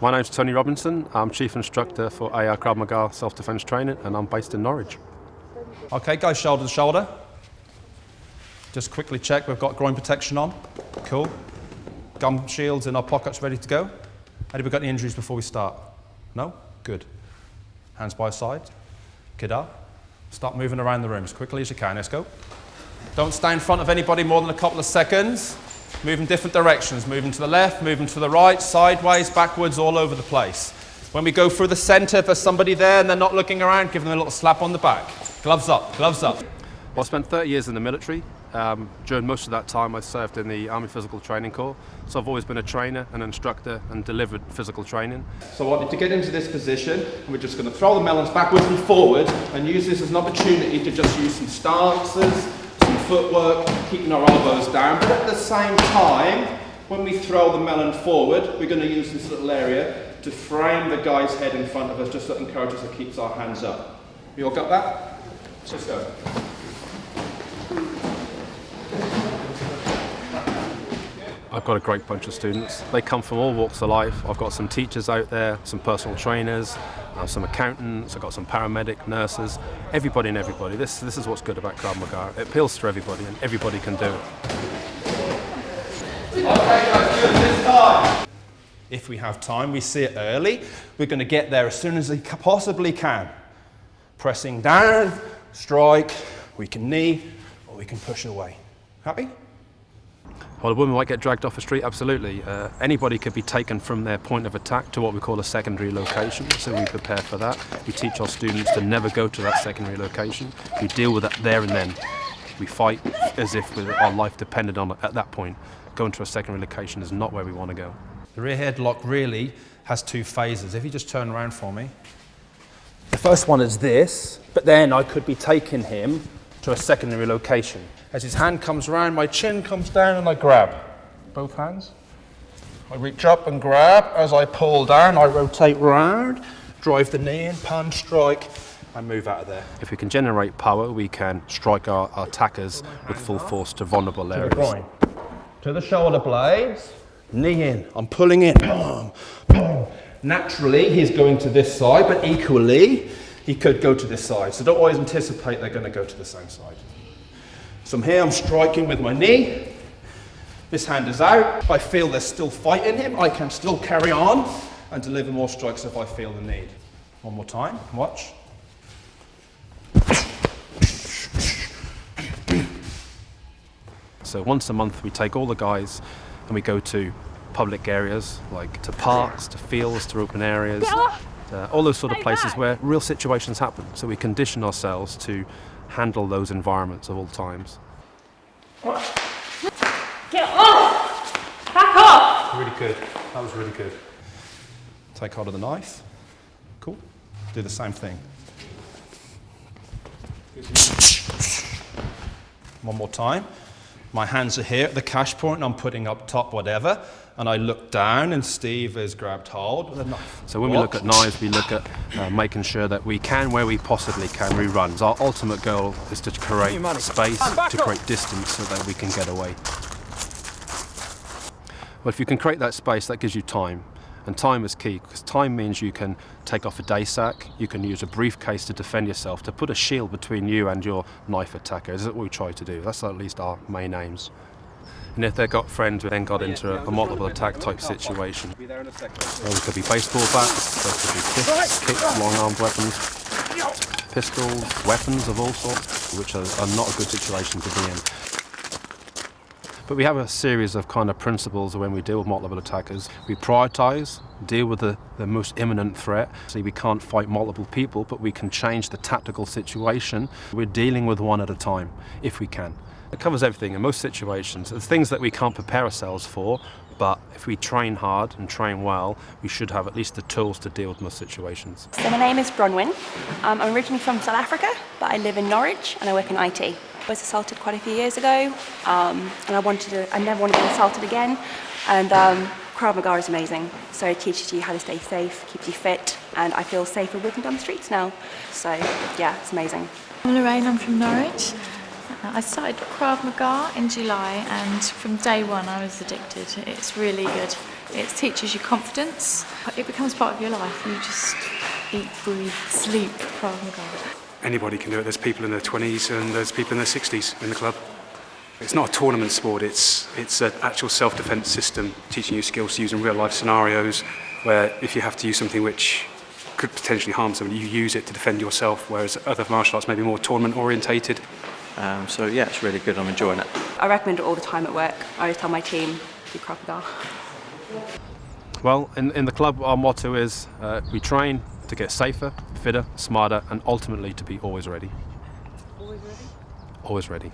My name's Tony Robinson. I'm Chief Instructor for AR Krav Maga Self-Defense Training, and I'm based in Norwich. Okay, guys, shoulder to shoulder. Just quickly check we've got groin protection on. Cool. Gum shields in our pockets ready to go. Anybody got any injuries before we start? No? Good. Hands by side. Kid up. Start moving around the room as quickly as you can. Let's go. Don't stay in front of anybody more than a couple of seconds. Move in different directions. Moving to the left, moving to the right, sideways, backwards, all over the place. When we go through the center, if there's somebody there and they're not looking around, give them a little slap on the back. Gloves up, gloves up. Well, I spent 30 years in the military. During most of that time I served in the Army Physical Training Corps, so I've always been a trainer, an instructor, and delivered physical training. So I want you to get into this position. We're just going to throw the melons backwards and forward and use this as an opportunity to just use some stances, some footwork, keeping our elbows down. But at the same time, when we throw the melon forward, we're going to use this little area to frame the guy's head in front of us, just to encourage us to keep our hands up. You all got that? Let's go. I've got a great bunch of students. They come from all walks of life. I've got some teachers out there, some personal trainers, some accountants, I've got some paramedic, nurses, everybody and everybody. This is what's good about Krav Maga. It appeals to everybody and everybody can do it. Okay guys, good. This time. If we have time, we see it early. We're going to get there as soon as we possibly can. Pressing down, strike, we can knee, or we can push away. Happy? Well, a woman might get dragged off a street, absolutely. Anybody could be taken from their point of attack to what we call a secondary location, so we prepare for that. We teach our students to never go to that secondary location. We deal with that there and then. We fight as if our life depended on it at that point. Going to a secondary location is not where we want to go. The rear headlock really has two phases. If you just turn around for me. The first one is this, but then I could be taking him to a secondary location. As his hand comes around, my chin comes down and I grab. Both hands. I reach up and grab. As I pull down, I rotate round, drive the knee in, punch, strike, and move out of there. If we can generate power, we can strike our attackers with full force to vulnerable areas. To the groin. To the shoulder blades, knee in. I'm pulling in. Boom, boom. Naturally, he's going to this side, but equally, he could go to this side. So don't always anticipate they're going to go to the same side. So here I'm striking with my knee. This hand is out. If I feel there's still fight in him, I can still carry on and deliver more strikes if I feel the need. One more time, watch. So once a month we take all the guys and we go to public areas, like to parks, to fields, to open areas, all those sort of places where real situations happen. So we condition ourselves to handle those environments at all times. Get off! Back off! Really good. That was really good. Take hold of the knife. Cool. Do the same thing. One more time. My hands are here at the cash point. I'm putting up top whatever. And I look down and Steve has grabbed hold with a knife. So when we look at knives, we look at making sure that we can, where we possibly can, reruns. Our ultimate goal is to create space, to create distance so that we can get away. Well, if you can create that space, that gives you time. And time is key, because time means you can take off a day sack, you can use a briefcase to defend yourself, to put a shield between you and your knife attacker. This is what we try to do. That's at least our main aims. And if they've got friends who then got into a multiple attack type situation, well, it could be baseball bats, there could be fists, kicks, long-armed weapons, pistols, weapons of all sorts, which are not a good situation to be in. But we have a series of kind of principles when we deal with multiple attackers. We prioritise, deal with the most imminent threat. See, we can't fight multiple people, but we can change the tactical situation. We're dealing with one at a time, if we can. It covers everything in most situations. It's things that we can't prepare ourselves for, but if we train hard and train well, we should have at least the tools to deal with most situations. So my name is Bronwyn. I'm originally from South Africa, but I live in Norwich and I work in IT. I was assaulted quite a few years ago, and I never wanted to be assaulted again. And Krav Maga is amazing. So it teaches you how to stay safe, keeps you fit, and I feel safer walking down the streets now. So yeah, it's amazing. I'm Lorraine, I'm from Norwich. I started Krav Maga in July, and from day one I was addicted. It's really good. It teaches you confidence. It becomes part of your life. You just eat, breathe, sleep Krav Maga. Anybody can do it. There's people in their 20s and there's people in their 60s in the club. It's not a tournament sport, it's an actual self-defense system, teaching you skills to use in real-life scenarios where if you have to use something which could potentially harm somebody, you use it to defend yourself, whereas other martial arts may be more tournament-orientated. So yeah, it's really good. I'm enjoying it. I recommend it all the time at work. I always tell my team, do Krav Maga. Well, in the club, our motto is we train to get safer, fitter, smarter, and ultimately to be always ready. Always ready? Always ready.